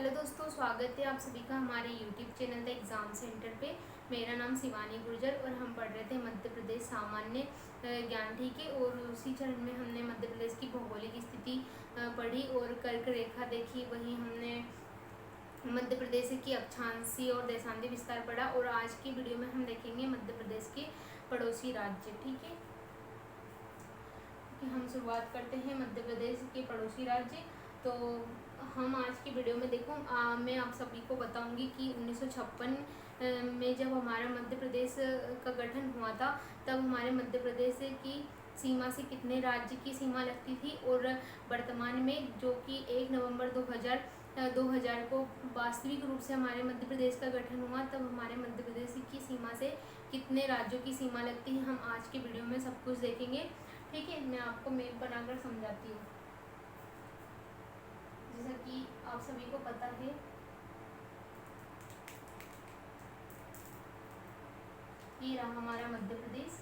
Hello दोस्तों, स्वागत है आप सभी का हमारे YouTube channel the exam centre पे। मेरा नाम शिवानी गुर्जर और हम पढ़ रहे थे मध्य प्रदेश सामान्य ज्ञान, ठीक है। और उसी चरण में हमने मध्य प्रदेश की भौगोलिक स्थिति पढ़ी और कर्क रेखा देखी। वहीं हमने मध्य प्रदेश की अक्षांशीय और देशांती विस्तार पढ़ा। और आज की वीडियो में हम देखेंगे मध्य प्रदेश के पड़ोसी राज्य, ठीक है। कि हम शुरुआत करते हैं मध्य प्रदेश के पड़ोसी राज्य। तो हम आज की वीडियो में देखो मैं आप सभी को बताऊंगी कि 1956 में जब हमारा मध्य प्रदेश का गठन हुआ था, तब हमारे मध्य प्रदेश की सीमा से कितने राज्य की सीमा लगती थी, और वर्तमान में जो कि 1 नवंबर 2000 को वास्तविक रूप से हमारे मध्य प्रदेश का गठन हुआ, तब हमारे मध्य प्रदेश की सीमा से कितने राज्यों की सीमा लगती है, हम आज की वीडियो में सब कुछ देखेंगे, ठीक है। मैं आपको मैप बनाकर समझाती हूँ। जैसा कि आप सभी को पता है, ये रहा हमारा मध्य प्रदेश।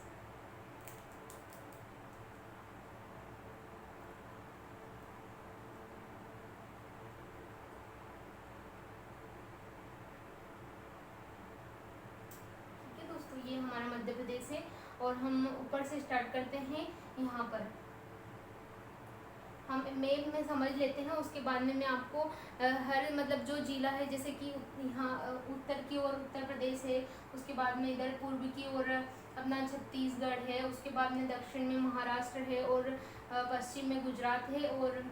ठीक है दोस्तों, ये हमारा मध्य प्रदेश है। और हम ऊपर से स्टार्ट करते हैं। यहाँ पर हम मैप में समझ लेते हैं, उसके बाद में मैं आपको हर मतलब जो जिला है, जैसे कि यहाँ उत्तर की ओर उत्तर प्रदेश है, उसके बाद में इधर पूर्व की ओर अपना छत्तीसगढ़ है, उसके बाद में दक्षिण में महाराष्ट्र है, और पश्चिम में गुजरात है। और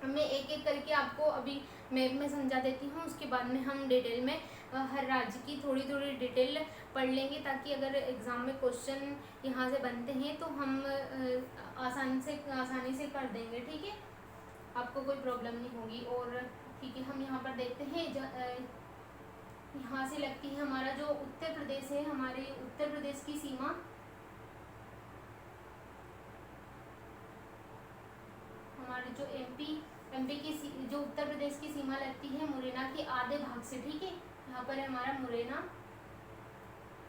मैं एक एक करके आपको अभी मैप में समझा देती हूँ, उसके बाद में हम डिटेल में हर राज्य की थोड़ी थोड़ी डिटेल पढ़ लेंगे, ताकि अगर एग्ज़ाम में क्वेश्चन यहाँ से बनते हैं तो हम आसानी से कर देंगे, ठीक है। आपको कोई प्रॉब्लम नहीं होगी। और ठीक है, हम यहाँ पर देखते हैं, यहाँ से लगती है हमारा जो उत्तर प्रदेश है, हमारे उत्तर प्रदेश की सीमा हमारे जो एमपी की जो उत्तर प्रदेश की सीमा लगती है मुरैना के आधे भाग से, ठीक है। यहाँ पर है हमारा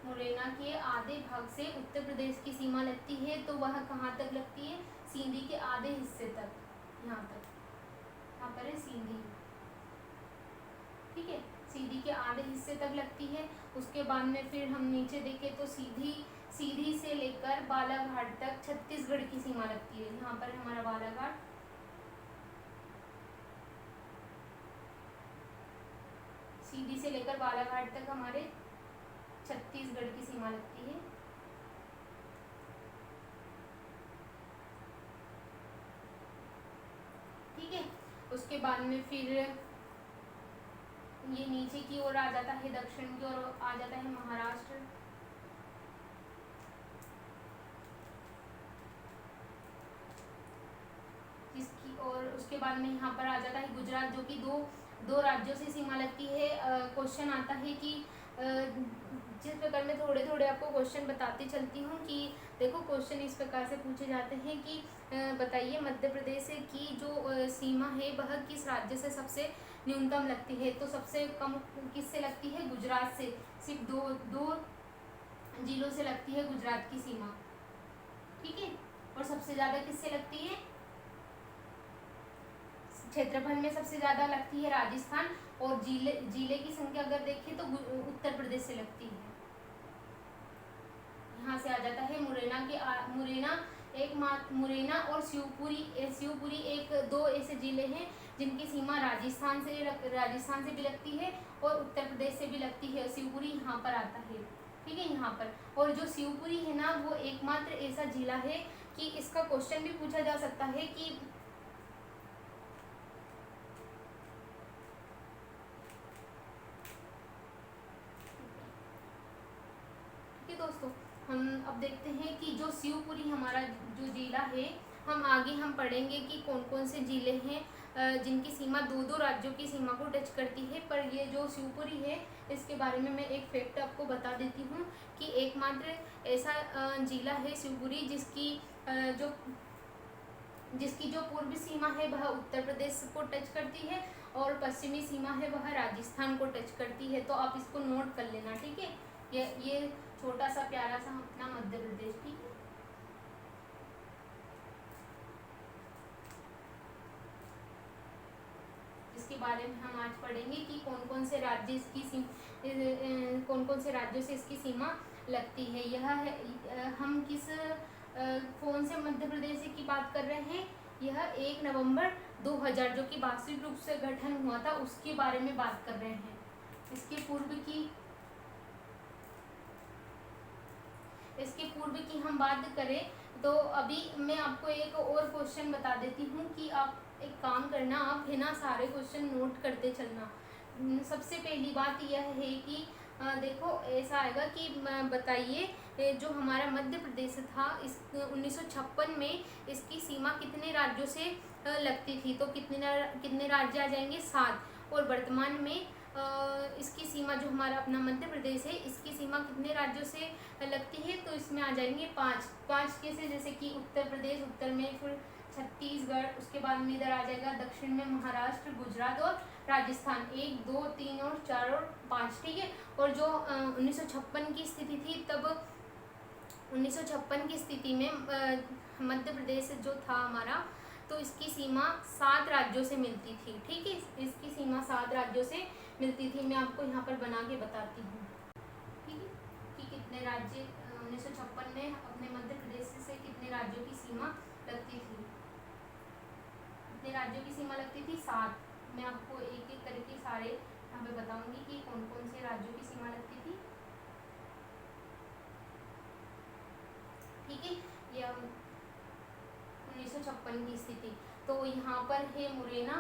मुरैना के आधे भाग से उत्तर प्रदेश की सीमा लगती है। तो वह कहाँ तक लगती है? सींधी के आधे हिस्से तक, यहाँ तक। यहाँ पर है सींधी, ठीक है। सीधी के आधे हिस्से तक लगती है। उसके बाद में फिर हम नीचे देखें तो सीधी से लेकर बालाघाट तक छत्तीसगढ़ की सीमा लगती है। यहाँ पर हमारा बालाघाट, सीधी से लेकर बालाघाट तक हमारे छत्तीसगढ़ की सीमा लगती है। ठीक है। उसके बाद में फिर ये नीचे की ओर आ जाता है, दक्षिण की ओर आ जाता है महाराष्ट्र, जिसकी और उसके बाद में यहाँ पर आ जाता है गुजरात, जो कि दो राज्यों से सीमा लगती है। क्वेश्चन आता है कि जिस प्रकार में थोड़े थोड़े आपको क्वेश्चन बताती चलती हूँ कि देखो, क्वेश्चन इस प्रकार से पूछे जाते हैं कि बताइए मध्य प्रदेश की जो सीमा है वह किस राज्य से सबसे न्यूनतम लगती है। तो सबसे कम किससे लगती है? गुजरात से। सिर्फ दो जिलों से लगती है गुजरात की सीमा, ठीक है। और सबसे ज्यादा किससे लगती है? क्षेत्रफल में सबसे ज्यादा लगती है राजस्थान, और जिले की संख्या अगर देखें तो उत्तर प्रदेश से लगती है। यहाँ से आ जाता है मुरैना और शिवपुरी एक दो ऐसे जिले हैं जिनकी सीमा राजस्थान से भी लगती है और उत्तर प्रदेश से भी लगती है। शिवपुरी यहाँ पर आता है, ठीक है, यहाँ पर। और जो शिवपुरी है ना, वो एकमात्र ऐसा जिला है कि इसका क्वेश्चन भी पूछा जा सकता है कि दोस्तों, हम अब देखते हैं कि जो शिवपुरी हमारा जो जिला है, हम आगे पढ़ेंगे कि कौन कौन से जिले हैं जिनकी सीमा दो राज्यों की सीमा को टच करती है। पर ये जो शिवपुरी है, इसके बारे में मैं एक फैक्ट आपको बता देती हूँ कि एकमात्र ऐसा जिला है शिवपुरी जिसकी जो पूर्वी सीमा है वह उत्तर प्रदेश को टच करती है, और पश्चिमी सीमा है वह राजस्थान को टच करती है। तो आप इसको नोट कर लेना, ठीक है। ये छोटा सा प्यारा सा अपना मध्य प्रदेश, ठीक है। इसके बारे में हम आज पढ़ेंगे कि कौन कौन से राज्य इसकी कौन कौन से राज्यों से इसकी सीमा लगती है। यह है हम किस कौन से मध्य प्रदेश की बात कर रहे हैं। यह 1 नवंबर 2000 जो कि वास्तविक रूप से गठन हुआ था उसके बारे में बात कर रहे हैं। इसके पूर्व की हम बात करें तो अभी मैं आपको एक और क्वेश्चन बता देती हूँ कि आप एक काम करना, आप है ना सारे क्वेश्चन नोट करते चलना। सबसे पहली बात यह है कि देखो ऐसा आएगा कि बताइए जो हमारा मध्य प्रदेश था इस 1956 में इसकी सीमा कितने राज्यों से लगती थी। तो कितने राज्य आ जाएंगे, 7। और वर्तमान में इसकी सीमा जो हमारा अपना मध्य प्रदेश है इसकी सीमा कितने राज्यों से लगती है। तो इसमें आ जाएंगे 5 कैसे, जैसे कि उत्तर प्रदेश, उत्तर में फिर छत्तीसगढ़, उसके बाद में इधर आ जाएगा दक्षिण में महाराष्ट्र, गुजरात और राजस्थान। 1 2 3 और 4 और 5, ठीक है। और जो 1956 की स्थिति थी, तब 1956 की स्थिति में मध्य प्रदेश जो था हमारा, तो इसकी सीमा 7 राज्यों से मिलती थी, ठीक है। इसकी सीमा 7 राज्यों से मिलती थी। मैं आपको यहाँ पर बना के बताती हूँ, ठीक है, कि कितने राज्य 1956 में अपने मध्य प्रदेश से कितने राज्यों की सीमा लगती थी। कितने राज्यों की सीमा लगती थी, 7। मैं आपको एक एक करके सारे यहाँ पे बताऊंगी कि कौन कौन से राज्यों की सीमा लगती थी, ठीक है। यह 1956 की स्थिति। तो यहाँ पर है मुरैना,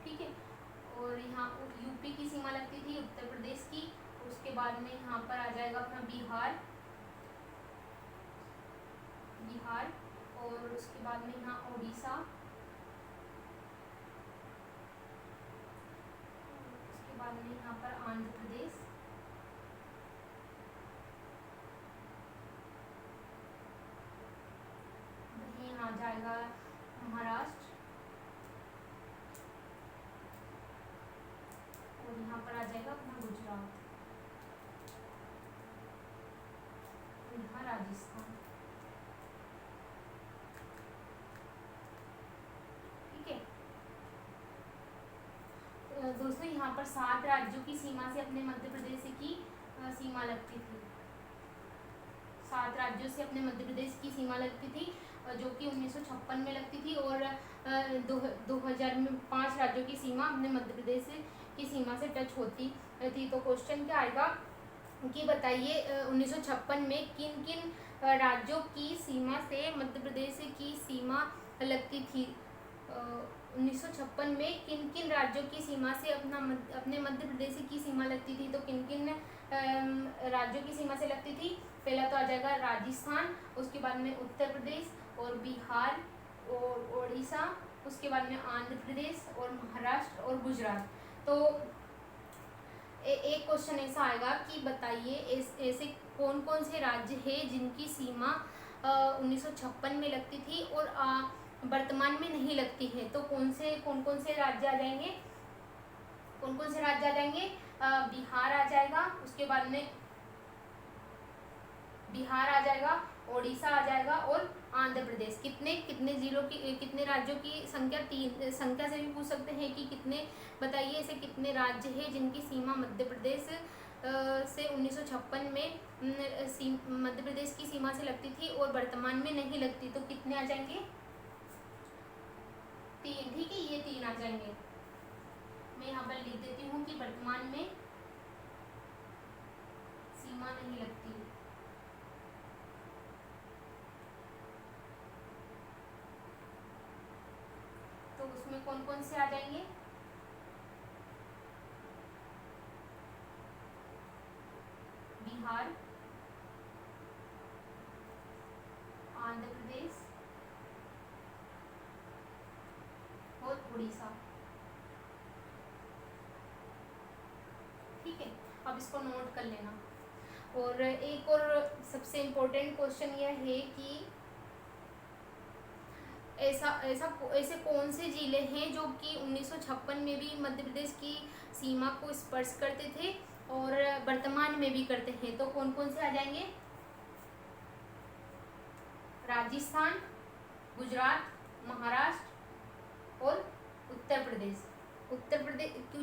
ठीक है। और यहाँ यूपी की सीमा लगती थी, उत्तर प्रदेश की। उसके बाद में यहाँ पर आ जाएगा अपना बिहार, और उसके बाद में यहाँ उड़ीसा, उसके बाद में यहाँ पर आंध्र प्रदेश, यहाँ आ जाएगा महाराष्ट्र, और यहाँ पर आ जाएगा अपना गुजरात, यहाँ राजस्थान, ठीक है। दोस्तों यहाँ पर 7 राज्यों की सीमा से अपने मध्य प्रदेश की सीमा लगती थी। 7 राज्यों से अपने मध्य प्रदेश की सीमा लगती थी, जो कि 1956 में लगती थी। और 2000 में 5 राज्यों की सीमा अपने मध्य प्रदेश की सीमा से टच होती थी। तो क्वेश्चन क्या आएगा कि बताइए 1956 में किन किन राज्यों की सीमा से मध्य प्रदेश की सीमा लगती थी। 1956 में किन किन राज्यों की सीमा से अपने मध्य प्रदेश की सीमा लगती थी। तो किन किन राज्यों की सीमा से लगती थी। पहला तो आ जाएगा राजस्थान, उसके बाद में उत्तर प्रदेश और बिहार और उड़ीसा, उसके बाद में आंध्र प्रदेश और महाराष्ट्र और गुजरात। तो एक क्वेश्चन ऐसा आएगा कि बताइए ऐसे कौन कौन से राज्य हैं जिनकी सीमा 1956 में लगती थी और वर्तमान में नहीं लगती है। तो कौन कौन से राज्य आ जाएंगे, कौन कौन से राज्य आ जाएंगे। बिहार आ जाएगा, उसके बाद में बिहार आ जाएगा, ओडिशा आ जाएगा और आंध्र प्रदेश। कितने जिलों की, कितने राज्यों की संख्या, 3 संख्या से भी पूछ सकते हैं कि कितने, बताइए ऐसे कितने राज्य हैं जिनकी सीमा मध्य प्रदेश से 1956 में मध्य प्रदेश की सीमा से लगती थी और वर्तमान में नहीं लगती। तो कितने आ जाएंगे, 3, ठीक है। ये 3 आ जाएंगे। मैं यहाँ पर लिख देती हूँ कि वर्तमान में सीमा नहीं लगती। तो उसमें कौन कौन से आ जाएंगे, बिहार, आंध्र प्रदेश और उड़ीसा, ठीक है। अब इसको नोट कर लेना। और एक और सबसे इम्पोर्टेंट क्वेश्चन यह है कि ऐसे कौन से जिले हैं जो कि 1956 में भी मध्य प्रदेश की सीमा को स्पर्श करते थे और वर्तमान में भी करते हैं। तो कौन कौन से आ जाएंगे, राजस्थान, गुजरात, महाराष्ट्र और उत्तर प्रदेश। उत्तर प्रदेश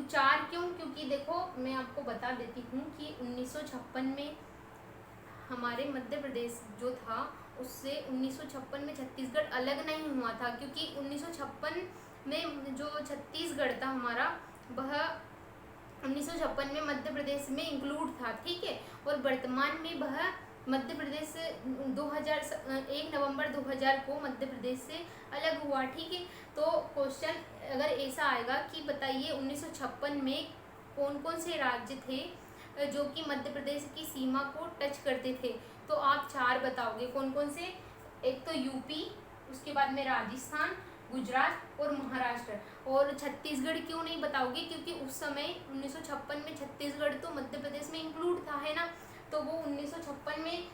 4 क्यों? क्योंकि देखो मैं आपको बता देती हूँ कि 1956 में हमारे मध्य प्रदेश जो था उससे 1956 में छत्तीसगढ़ अलग नहीं हुआ था, क्योंकि 1956 में जो छत्तीसगढ़ था हमारा वह 1956 में मध्य प्रदेश में इंक्लूड था, ठीक है। और वर्तमान में वह मध्य प्रदेश 1 नवंबर 2000 को मध्य प्रदेश से अलग हुआ, ठीक है। तो क्वेश्चन अगर ऐसा आएगा कि बताइए 1956 में कौन कौन से राज्य थे जो कि मध्य प्रदेश की सीमा को टच करते थे, तो आप 4 बताओगे कौन कौन से। एक तो यूपी, उसके बाद में राजस्थान, गुजरात और महाराष्ट्र। और छत्तीसगढ़ क्यों नहीं बताओगे? क्योंकि उस समय 1956 में छत्तीसगढ़ तो मध्य प्रदेश में इंक्लूड था, है ना, तो वो 1956 में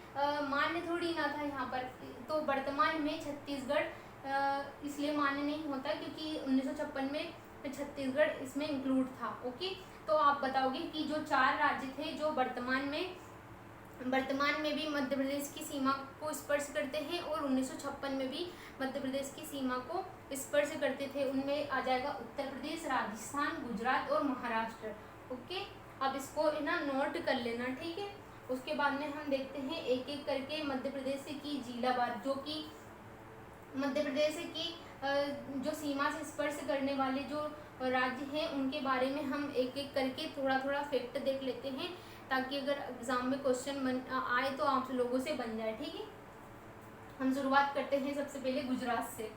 मान्य थोड़ी ना था यहाँ पर। तो वर्तमान में छत्तीसगढ़ इसलिए मान्य नहीं होता क्योंकि 1956 में छत्तीसगढ़ इसमें इंक्लूड था, ओके। तो आप बताओगे कि जो 4 राज्य थे जो वर्तमान में भी मध्य प्रदेश की सीमा को स्पर्श करते हैं और 1956 में भी मध्य प्रदेश की सीमा को स्पर्श करते थे, उनमें आ जाएगा उत्तर प्रदेश, राजस्थान, गुजरात और महाराष्ट्र, ओके। अब इसको ना नोट कर लेना, ठीक है। उसके बाद में हम देखते हैं एक एक करके मध्य प्रदेश की जिलावार, जो कि मध्य प्रदेश की जो सीमा से स्पर्श करने वाले जो राज्य हैं उनके बारे में हम एक एक करके थोड़ा थोड़ा फैक्ट देख लेते हैं, ताकि अगर एग्जाम में क्वेश्चन आए तो आप लोगों से बन जाए, ठीक है। हम शुरुआत करते हैं सबसे पहले गुजरात से।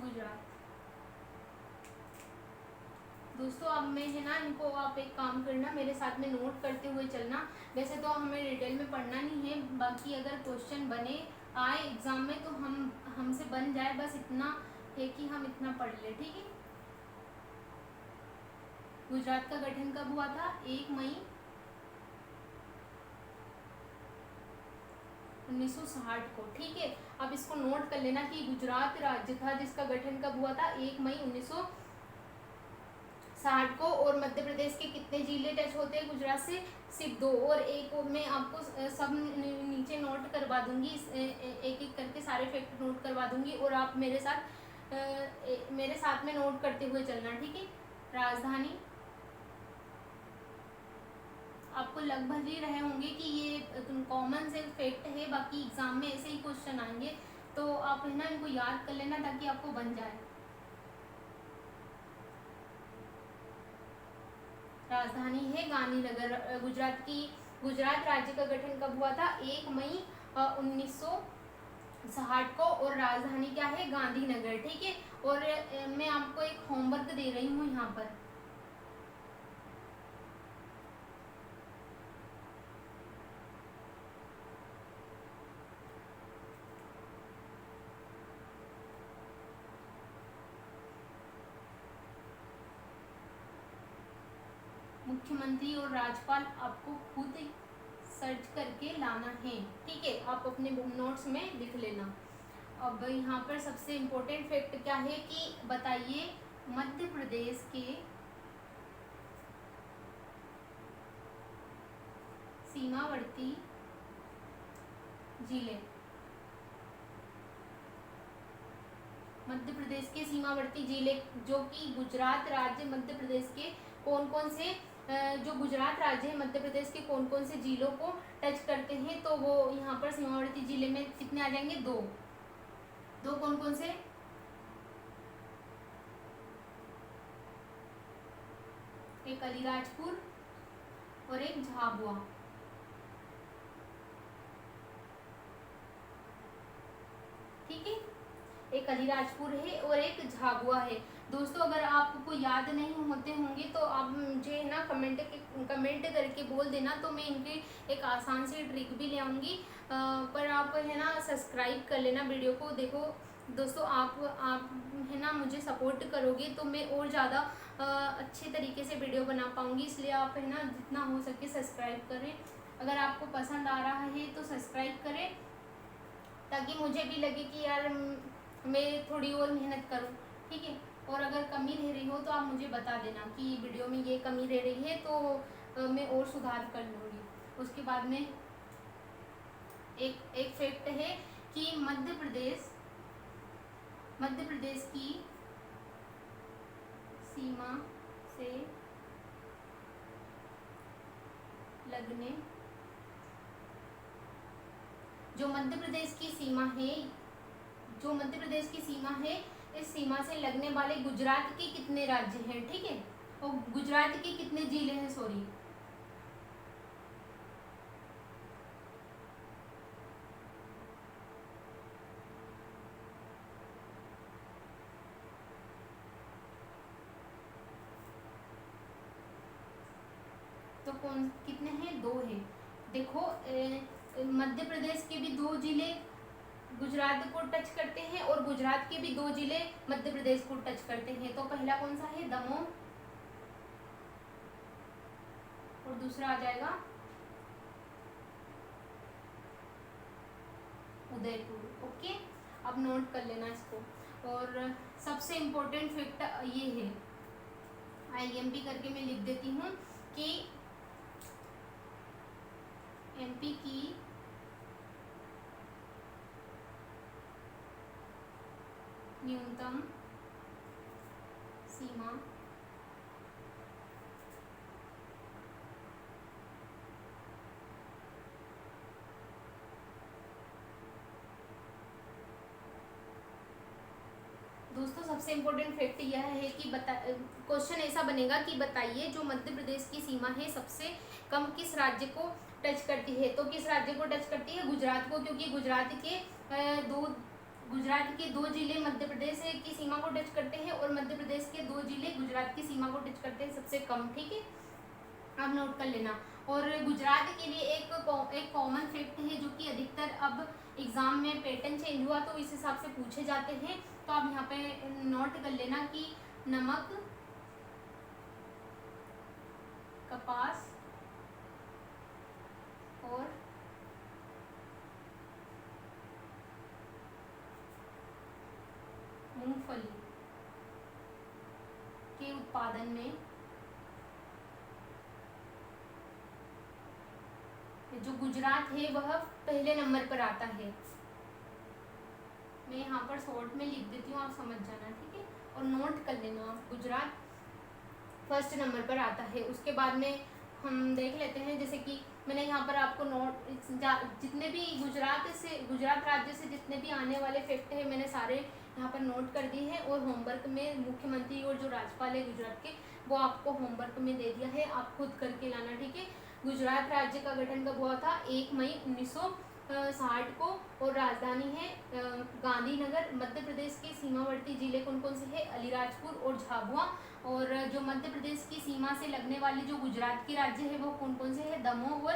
गुजरात दोस्तों, अब मैं है ना इनको आप एक काम करना, मेरे साथ में नोट करते हुए चलना। वैसे तो हमें डिटेल में पढ़ना नहीं है, बाकी अगर क्वेश्चन बने आए एग्जाम में तो हमसे बन जाए, बस इतना है कि हम इतना पढ़ ले, ठीक है। गुजरात का गठन कब हुआ था? 1 मई 1960 को, ठीक है। अब इसको नोट कर लेना कि गुजरात राज्य था जिसका गठन कब हुआ था? 1 मई 1960 को। और मध्य प्रदेश के कितने जिले टच होते हैं गुजरात से? सिर्फ 2। और एक और मैं आपको सब नीचे नोट करवा दूंगी, एक एक करके सारे फैक्ट नोट करवा दूंगी और आप मेरे साथ में नोट करते हुए चलना, ठीक है। राजधानी आपको लगभग ही रहे होंगे कि ये कॉमन से फैक्ट है, बाकी एग्जाम में ऐसे ही क्वेश्चन आएंगे, तो आप है ना इनको याद कर लेना ताकि आपको बन जाए। राजधानी है गांधीनगर। गुजरात राज्य का गठन कब हुआ था? 1 मई 1960 को। और राजधानी क्या है? गांधीनगर, ठीक है। और मैं आपको एक होमवर्क दे रही हूँ यहाँ पर। मुख्यमंत्री और राज्यपाल आपको खुद सर्च करके लाना है, ठीक है। आप अपने नोट्स में लिख लेना। अब यहाँ पर सबसे इम्पोर्टेंट फैक्ट क्या है कि बताइए मध्य प्रदेश के सीमावर्ती जिले, मध्य प्रदेश के सीमावर्ती जिले जो कि गुजरात राज्य मध्य प्रदेश के कौन कौन से जो गुजरात राज्य है मध्य प्रदेश के कौन कौन से जिलों को टच करते हैं, तो वो यहाँ पर सीमावर्ती जिले में कितने आ जाएंगे? 2। कौन कौन से? एक अलीराजपुर और एक झाबुआ, ठीक है। एक अलीराजपुर है और एक झाबुआ है। दोस्तों अगर आपको याद नहीं होते होंगे तो आप मुझे ना कमेंट करके बोल देना, तो मैं इनकी एक आसान सी ट्रिक भी ले आऊँगी। पर आप है ना सब्सक्राइब कर लेना वीडियो को। देखो दोस्तों, आप है ना मुझे सपोर्ट करोगे तो मैं और ज़्यादा अच्छे तरीके से वीडियो बना पाऊँगी, इसलिए आप है ना जितना हो सके सब्सक्राइब करें। अगर आपको पसंद आ रहा है तो सब्सक्राइब करें, ताकि मुझे भी लगे कि यार मैं थोड़ी और मेहनत करूँ, ठीक है। और अगर कमी रह रही हो तो आप मुझे बता देना कि वीडियो में ये कमी रह रही है, तो मैं और सुधार कर लूँगी। उसके बाद में एक फैक्ट है कि मध्य प्रदेश की सीमा से लगने जो मध्य प्रदेश की सीमा है, इस सीमा से लगने वाले गुजरात के कितने राज्य हैं, ठीक है, और गुजरात के कितने जिले हैं, सॉरी, तो कौन कितने हैं, 2 हैं। देखो मध्य प्रदेश के भी 2 जिले गुजरात को टच करते हैं और गुजरात के भी 2 जिले मध्य प्रदेश को टच करते हैं। तो पहला कौन सा है, दमोह, और दूसरा आ जाएगा उदयपुर। ओके, अब नोट कर लेना इसको। और सबसे इम्पोर्टेंट फैक्ट ये है, IMP करके मैं लिख देती हूँ कि MP की न्यूनतम सीमा दोस्तों सबसे इम्पोर्टेंट फैक्ट यह है कि क्वेश्चन ऐसा बनेगा कि बताइए जो मध्य प्रदेश की सीमा है सबसे कम किस राज्य को टच करती है। तो किस राज्य को टच करती है, गुजरात को, क्योंकि गुजरात के 2 जिले मध्य प्रदेश की सीमा को टच करते हैं और मध्य प्रदेश के 2 जिले गुजरात की सीमा को टच करते हैं सबसे कम, ठीक है, आप नोट कर लेना। और गुजरात के लिए एक कॉमन फैक्ट है जो कि अधिकतर अब एग्जाम में पैटर्न चेंज हुआ तो इस हिसाब से पूछे जाते हैं, तो आप यहाँ पे नोट कर लेना कि नमक, कपास और मूंगफली के उत्पादन में जो गुजरात है वह पहले नंबर पर आता है। मैं यहाँ पर शॉर्ट में लिख देती हूँ, आप समझ जाना, ठीक है, और नोट कर लेना आप, गुजरात फर्स्ट नंबर पर आता है। उसके बाद में हम देख लेते हैं, जैसे कि मैंने यहाँ पर आपको जितने भी गुजरात राज्य से जितने भी आने वाले फैक्ट है मैंने सारे यहाँ पर नोट कर दिए हैं, और होमवर्क में मुख्यमंत्री और जो राज्यपाल है गुजरात के वो आपको होमवर्क में दे दिया है, आप खुद करके लाना, ठीक है। गुजरात राज्य का गठन कब हुआ था, 1 मई 1960 को, और राजधानी है गांधीनगर। मध्य प्रदेश के सीमावर्ती जिले कौन कौन से हैं, अलीराजपुर और झाबुआ। और जो मध्य प्रदेश की सीमा से लगने वाले जो गुजरात के राज्य है वो कौन कौन से हैं, दमोह और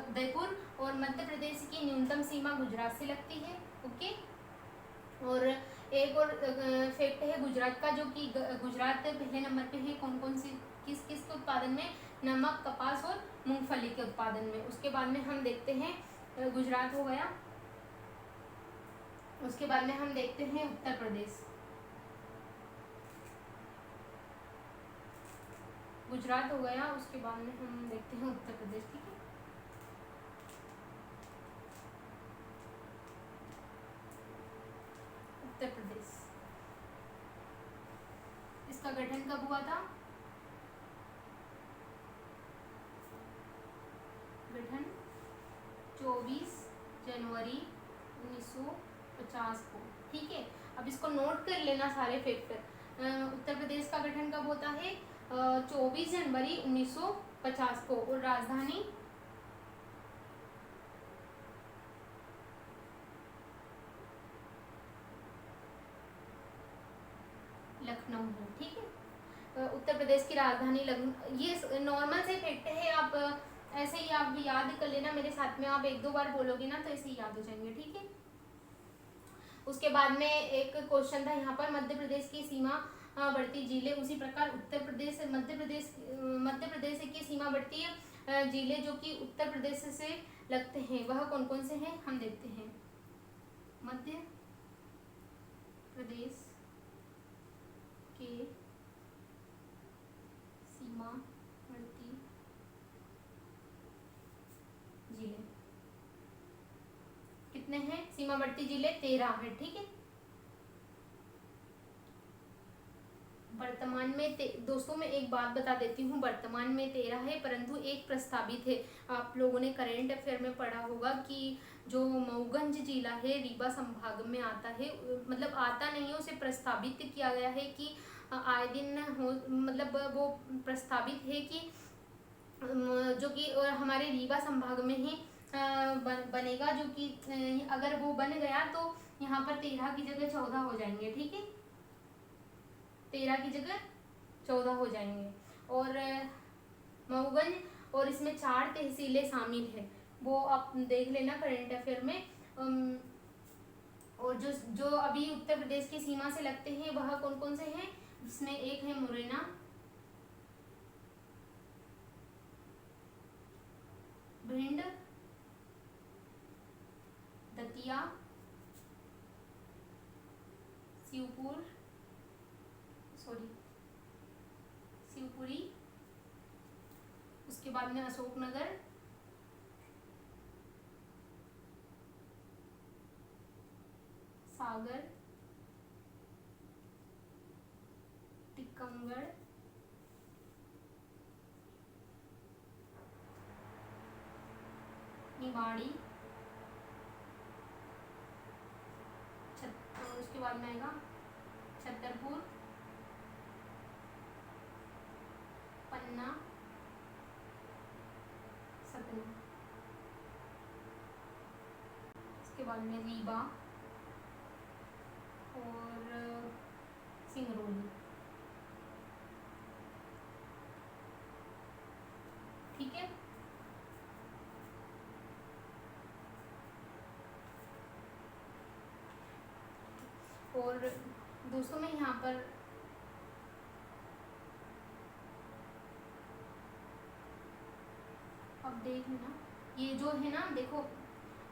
उदयपुर। और मध्य प्रदेश की न्यूनतम सीमा गुजरात से लगती है, ओके। और एक और फैक्ट है गुजरात का, जो कि गुजरात पहले नंबर पे है कौन कौन सी किस किस के उत्पादन में, नमक, कपास और मूंगफली के उत्पादन में। उसके बाद में हम देखते हैं गुजरात हो गया, उसके बाद में हम देखते हैं उत्तर प्रदेश। गुजरात हो गया, उसके बाद में हम देखते हैं उत्तर प्रदेश, ठीक है। उत्तर प्रदेश, इसका गठन कब हुआ था, गठन 24 जनवरी 1950 को, ठीक है। अब इसको नोट कर लेना सारे फैक्ट। उत्तर प्रदेश का गठन कब होता है, 24 जनवरी 1950 को, और राजधानी लखनऊ है, ठीक है। उत्तर प्रदेश की राजधानी लखनऊ, ये नॉर्मल से फैक्ट है, आप ऐसे ही आप याद कर लेना मेरे साथ में, आप 1-2 बार बोलोगे ना तो ऐसे ही याद हो जाएंगे, ठीक है। उसके बाद में एक क्वेश्चन था यहाँ पर, मध्य प्रदेश की सीमा बढ़ती जिले, उसी प्रकार मध्य प्रदेश की सीमा बढ़ती जिले जो कि उत्तर प्रदेश से लगते हैं वह कौन कौन से हैं, हम देखते हैं। मध्य प्रदेश के सीमावर्ती जिले कितने हैं? सीमावर्ती जिले 13 है, ठीक है। वर्तमान में दोस्तों मैं एक बात बता देती हूँ, वर्तमान में 13 है, परंतु एक प्रस्तावित है। आप लोगों ने करेंट अफेयर में पढ़ा होगा कि जो मऊगंज जिला है रीवा संभाग में आता है, मतलब आता नहीं है, उसे प्रस्तावित किया गया है कि आए दिन हो, मतलब वो प्रस्तावित है कि जो कि हमारे रीवा संभाग में ही बनेगा, जो कि अगर वो बन गया तो यहाँ पर 13 की जगह 14 हो जाएंगे, ठीक है। 13 की जगह 14 हो जाएंगे। और मऊगंज, और इसमें 4 तहसीलें शामिल है, वो आप देख लेना करेंट अफेयर में। और जो अभी उत्तर प्रदेश की सीमा से लगते हैं वह कौन कौन से हैं? इसमें एक है मुरैना, भिंड, दतिया, शिवपुरी, उसके बाद में अशोकनगर, सागर, टीकमगढ़, निवाड़ी, उसके बाद में आएगा छतरपुर, पन्ना, सतना, इसके बाद में रीवा और सिंगरौली, ठीक है। और दोस्तों मैं यहाँ पर अब देख लेना, ये जो है ना, देखो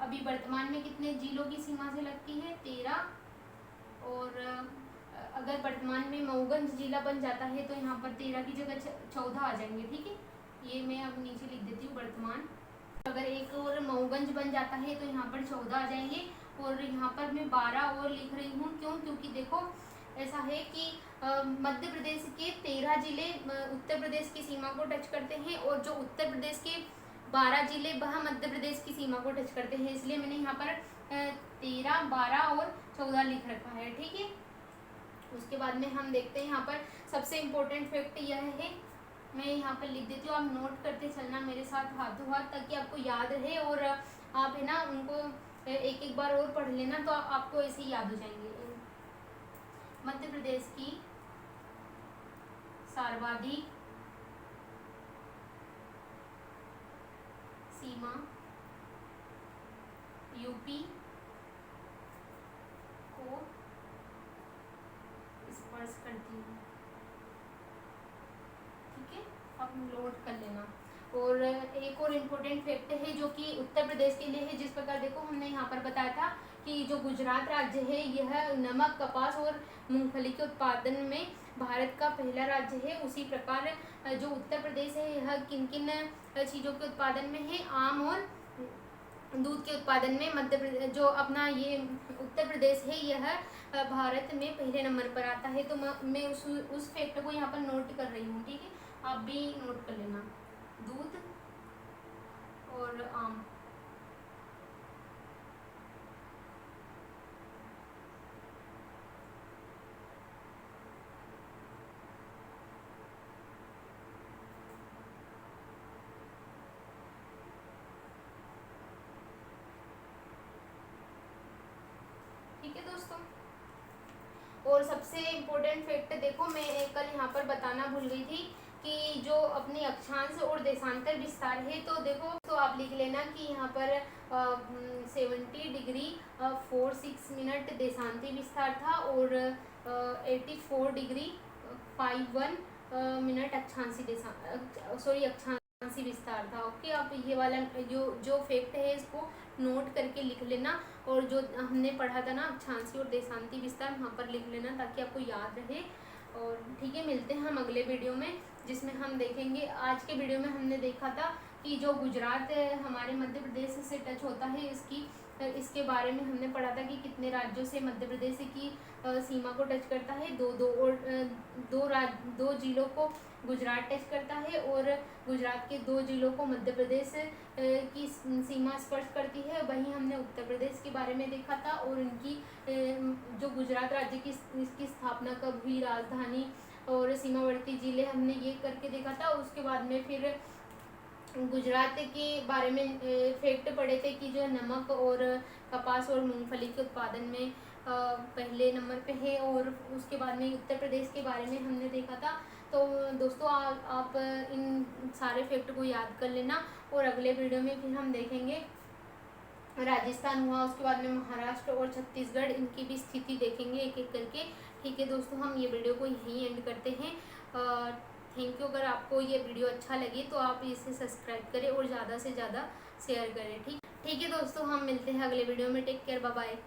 अभी वर्तमान में कितने जिलों की सीमा से लगती है? 13। और अगर वर्तमान में मऊगंज जिला बन जाता है तो यहाँ पर 13 की जगह 14 आ जाएंगे, ठीक है। ये मैं अब नीचे लिख देती हूँ वर्तमान। अगर एक और मऊगंज बन जाता है तो यहाँ पर 14 आ जाएंगे, और यहाँ पर मैं 12 और लिख रही हूँ, क्यों? क्योंकि देखो ऐसा है कि मध्य प्रदेश के 13 जिले उत्तर प्रदेश की सीमा को टच करते हैं, और जो उत्तर प्रदेश के 12 जिले वह मध्य प्रदेश की सीमा को टच करते हैं, इसलिए मैंने यहाँ पर 13, 12 और 14 लिख रखा है, ठीक है। उसके बाद में हम देखते हैं यहाँ पर सबसे इम्पोर्टेंट फैक्ट यह है, मैं यहाँ पर लिख देती हूँ, आप नोट करते चलना मेरे साथ हाथों हाथ, ताकि आपको याद रहे, और आप है ना उनको एक एक बार और पढ़ लेना तो आपको ऐसे ही याद हो जाएंगे। मध्य प्रदेश की सर्वाधिक सीमा यूपी को स्पर्श करती है, ठीक है, आप नोट कर लेना। और एक और इम्पोर्टेंट फैक्ट है जो कि उत्तर प्रदेश के लिए है, जिस प्रकार देखो हमने यहाँ पर बताया था कि जो गुजरात राज्य है यह नमक, कपास और मूंगफली के उत्पादन में भारत का पहला राज्य है, उसी प्रकार जो उत्तर प्रदेश है यह किन किन चीज़ों के उत्पादन में है? आम और दूध के उत्पादन में मध्य प्रदेश, जो अपना ये उत्तर प्रदेश है, यह भारत में पहले नंबर पर आता है। तो मैं उस फैक्ट को यहाँ पर नोट कर रही हूँ, ठीक है, आप भी नोट कर लेना। दूध और आम, ठीक है दोस्तों। और सबसे इम्पोर्टेंट फैक्ट देखो, मैं कल यहाँ पर बताना भूल गई थी कि जो अपनी अक्षांश और देशांतर विस्तार है, तो देखो तो आप लिख लेना कि यहाँ पर 70 डिग्री 46 मिनट देशांती विस्तार था, और 84 डिग्री 51 मिनट अक्षांशी विस्तार था। ओके, आप ये वाला जो फैक्ट है इसको नोट करके लिख लेना, और जो हमने पढ़ा था ना अक्षांशी और देशांती विस्तार, वहाँ पर लिख लेना ताकि आपको याद रहे। और ठीक है, मिलते हैं हम अगले वीडियो में, जिसमें हम देखेंगे। आज के वीडियो में हमने देखा था कि जो गुजरात हमारे मध्य प्रदेश से टच होता है, इसके बारे में हमने पढ़ा था कि कितने राज्यों से मध्य प्रदेश की सीमा को टच करता है। दो जिलों को गुजरात टच करता है और गुजरात के 2 जिलों को मध्य प्रदेश की सीमा स्पर्श करती है। वहीं हमने उत्तर प्रदेश के बारे में देखा था और उनकी जो गुजरात राज्य की इसकी स्थापना कब हुई, राजधानी और सीमावर्ती जिले हमने ये करके देखा था। उसके बाद में फिर गुजरात के बारे में फैक्ट पढ़े थे कि जो नमक और कपास और मूंगफली के उत्पादन में पहले नंबर पे है। और उसके बाद में उत्तर प्रदेश के बारे में हमने देखा था। तो दोस्तों आप इन सारे फैक्ट को याद कर लेना और अगले वीडियो में फिर हम देखेंगे राजस्थान हुआ, उसके बाद में महाराष्ट्र और छत्तीसगढ़, इनकी भी स्थिति देखेंगे एक एक करके। ठीक है दोस्तों, हम ये वीडियो को यहीं एंड करते हैं। Thank you. अगर आपको ये वीडियो अच्छा लगे तो आप इसे सब्सक्राइब करें और ज़्यादा से ज़्यादा शेयर करें। ठीक है दोस्तों, हम मिलते हैं अगले वीडियो में। Take care, bye bye.